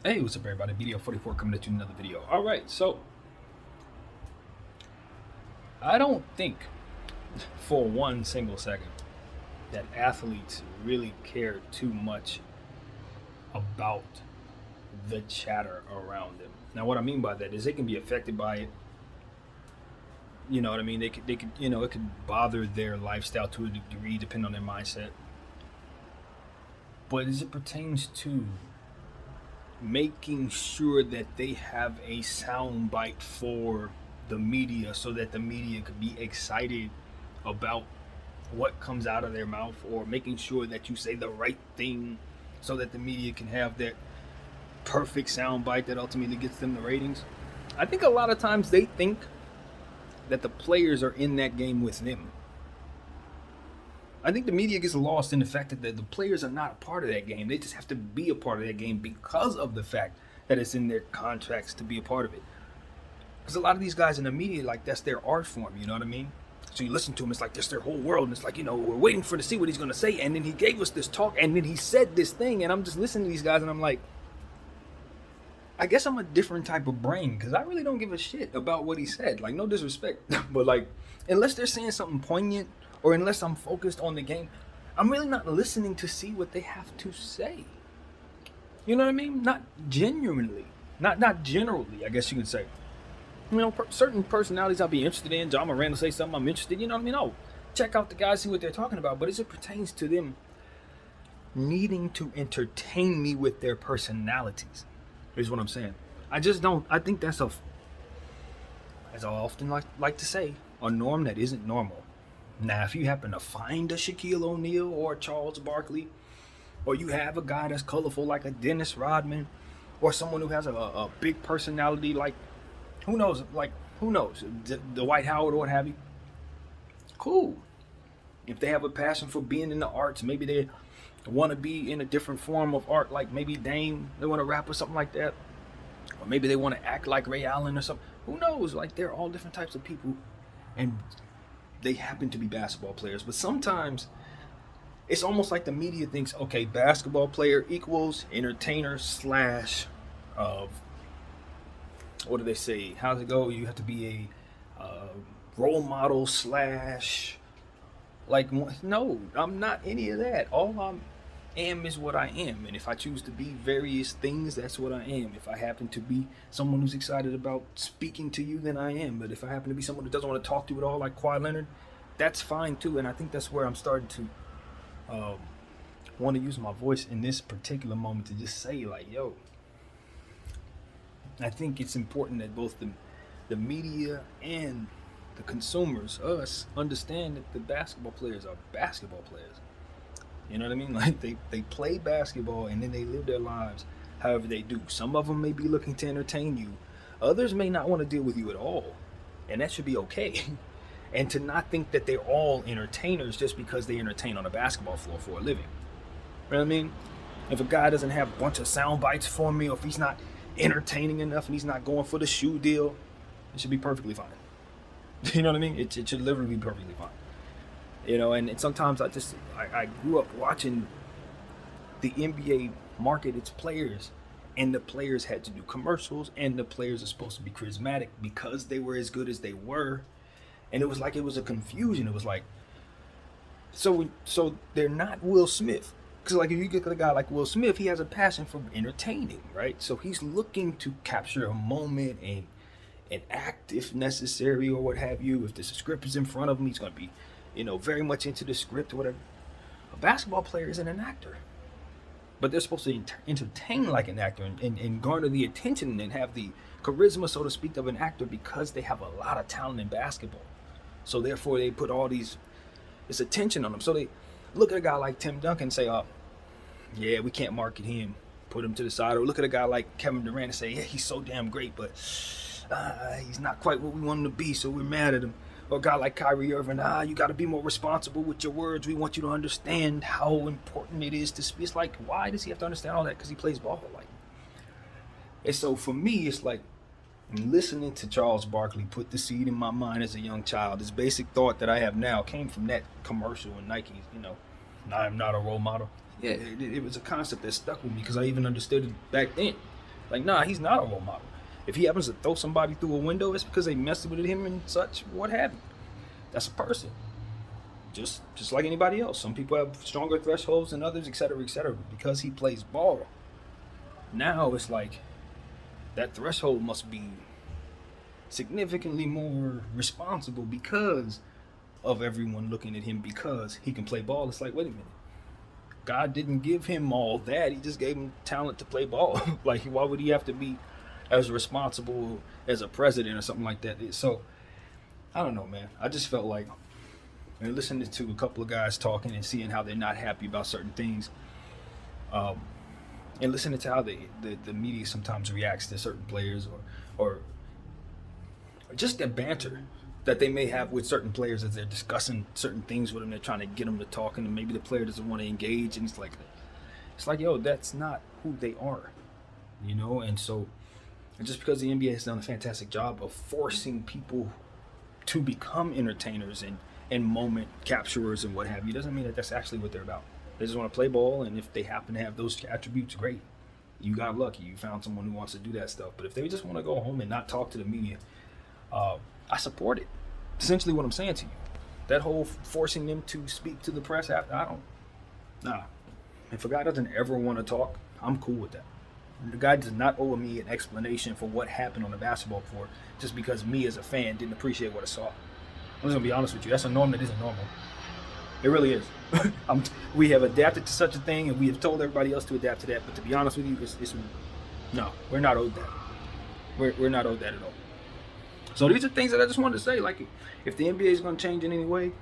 Hey, what's up, everybody? BDO44 coming at you another video. All right, so I don't think for one single second that athletes really care too much about the chatter around them. Now, what I mean by that is they can be affected by it. You know what I mean? They could, it could bother their lifestyle to a degree, depending on their mindset. But as it pertains to making sure that they have a sound bite for the media so that the media could be excited about what comes out of their mouth, or making sure that you say the right thing so that the media can have that perfect sound bite that ultimately gets them the ratings. I think a lot of times they think that the players are in that game with them. I think the media gets lost in the fact that the players are not a part of that game. They just have to be a part of that game because of the fact that it's in their contracts to be a part of it. Because a lot of these guys in the media, like, that's their art form, you know what I mean? So you listen to them, it's like that's their whole world, and it's like, we're waiting to see what he's going to say, and then he gave us this talk, and then he said this thing, and I'm just listening to these guys, and I'm like, I guess I'm a different type of brain, because I really don't give a shit about what he said. Like, no disrespect, but like, unless they're saying something poignant, or unless I'm focused on the game, I'm really not listening to see what they have to say. You know what I mean? Not genuinely, not generally, I guess you could say. Certain personalities I'll be interested in. John Moran will say something I'm interested. You know what I mean? Oh, check out the guys, see what they're talking about. But as it pertains to them needing to entertain me with their personalities, is what I'm saying. I just don't. I think that's as I often like to say, a norm that isn't normal. Now, if you happen to find a Shaquille O'Neal or a Charles Barkley, or you have a guy that's colorful like a Dennis Rodman, or someone who has a big personality like, who knows, Dwight Howard or what have you, cool. If they have a passion for being in the arts, maybe they want to be in a different form of art, like maybe Dame, they want to rap or something like that, or maybe they want to act like Ray Allen or something. Who knows? Like, they're all different types of people, and they happen to be basketball players. But sometimes it's almost like the media thinks, okay, basketball player equals entertainer slash what do they say? How's it go? You have to be a role model slash, like, no, I'm not any of that. All I am is what I am, and if I choose to be various things, that's what I am. If I happen to be someone who's excited about speaking to you, then I am. But if I happen to be someone who doesn't want to talk to you at all, like Kawhi Leonard, that's fine too. And I think that's where I'm starting to want to use my voice in this particular moment to just say, like, yo, I think it's important that both the media and the consumers, us, understand that the basketball players are basketball players. You know what I mean? Like, they play basketball and then they live their lives however they do. Some of them may be looking to entertain you. Others may not want to deal with you at all. And that should be okay. And to not think that they're all entertainers just because they entertain on a basketball floor for a living. You know what I mean? If a guy doesn't have a bunch of sound bites for me, or if he's not entertaining enough and he's not going for the shoe deal, it should be perfectly fine. You know what I mean? It should literally be perfectly fine. And sometimes I grew up watching the NBA market its players, and the players had to do commercials, and the players are supposed to be charismatic because they were as good as they were. And it was a confusion. It was like, so they're not Will Smith. Because, like, if you get a guy like Will Smith, he has a passion for entertaining, right? So he's looking to capture a moment and act if necessary, or what have you. If the script is in front of him, he's going to be, very much into the script or whatever. A basketball player isn't an actor. But they're supposed to entertain like an actor and garner the attention and have the charisma, so to speak, of an actor, because they have a lot of talent in basketball. So therefore, they put all this attention on them. So they look at a guy like Tim Duncan and say, oh, yeah, we can't market him, put him to the side. Or look at a guy like Kevin Durant and say, yeah, he's so damn great, but he's not quite what we want him to be, so we're mad at him. Or a guy like Kyrie Irving, you got to be more responsible with your words. We want you to understand how important it is to speak. It's like, why does he have to understand all that? Because he plays ball. Like, and so for me, it's like, listening to Charles Barkley put the seed in my mind as a young child. This basic thought that I have now came from that commercial in Nike, I'm not a role model. Yeah, it was a concept that stuck with me because I even understood it back then. Like, nah, he's not a role model. If he happens to throw somebody through a window, it's because they messed with him and such, what have you. That's a person. Just like anybody else. Some people have stronger thresholds than others, etc., etc. Because he plays ball, now it's like that threshold must be significantly more responsible because of everyone looking at him because he can play ball. It's like, wait a minute. God didn't give him all that. He just gave him talent to play ball. Like, why would he have to be as responsible as a president or something like that? So, I don't know, man. I just felt like, and listening to a couple of guys talking and seeing how they're not happy about certain things, and listening to how the media sometimes reacts to certain players or just the banter that they may have with certain players as they're discussing certain things with them. They're trying to get them to talk, and maybe the player doesn't want to engage, and it's like, yo, that's not who they are, you know. And so, just because the NBA has done a fantastic job of forcing people to become entertainers and moment capturers and what have you, doesn't mean that that's actually what they're about. They just want to play ball, and if they happen to have those attributes, great. You got lucky. You found someone who wants to do that stuff. But if they just want to go home and not talk to the media, I support it. Essentially what I'm saying to you. That whole forcing them to speak to the press, I don't. Nah. If a guy doesn't ever want to talk, I'm cool with that. The guy does not owe me an explanation for what happened on the basketball floor just because me as a fan didn't appreciate what I saw. I'm just going to be honest with you. That's a norm that isn't normal. It really is. We have adapted to such a thing, and we have told everybody else to adapt to that. But to be honest with you, no, we're not owed that. We're not owed that at all. So these are things that I just wanted to say. Like, if the NBA is going to change in any way,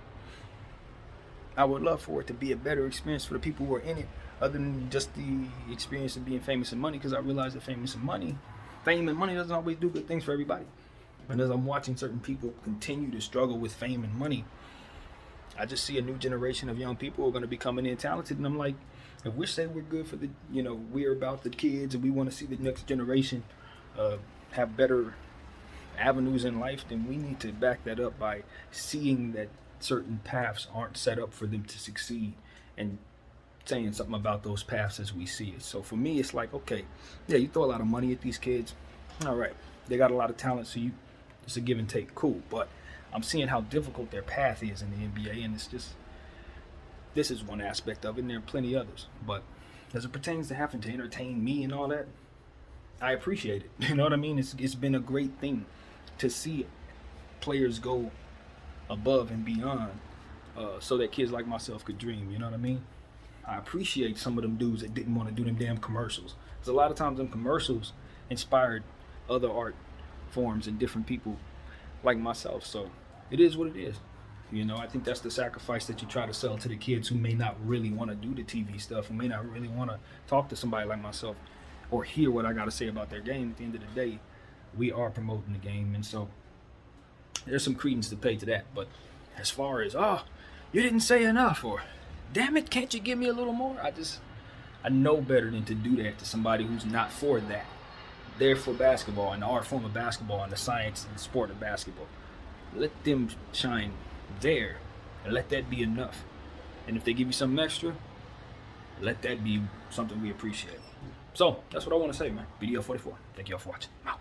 I would love for it to be a better experience for the people who are in it, other than just the experience of being famous and money. Because I realize that fame and money doesn't always do good things for everybody. And as I'm watching certain people continue to struggle with fame and money, I just see a new generation of young people who are going to be coming in talented, and I'm like, if we say we're good for the, we're about the kids, and we want to see the next generation have better avenues in life, then we need to back that up by seeing that certain paths aren't set up for them to succeed, and saying something about those paths as we see it. So for me, it's like, okay, yeah, you throw a lot of money at these kids, all right, they got a lot of talent, so it's a give and take, cool, but I'm seeing how difficult their path is in the NBA, and it's just, this is one aspect of it, and there are plenty others. But as it pertains to having to entertain me and all that, I appreciate it. You know what I mean? It's been a great thing to see players go above and beyond so that kids like myself could dream. You know what I mean? I appreciate some of them dudes that didn't want to do them damn commercials. Because a lot of times them commercials inspired other art forms and different people like myself. So it is what it is. I think that's the sacrifice that you try to sell to the kids who may not really want to do the TV stuff, who may not really want to talk to somebody like myself or hear what I got to say about their game. At the end of the day, we are promoting the game, and so there's some credence to pay to that. But as far as, you didn't say enough, or damn it, can't you give me a little more? I know better than to do that to somebody who's not for that. They're for basketball and the art form of basketball and the science and the sport of basketball. Let them shine there and let that be enough. And if they give you something extra, let that be something we appreciate. So that's what I want to say, man. BDL44. Thank y'all for watching. Out.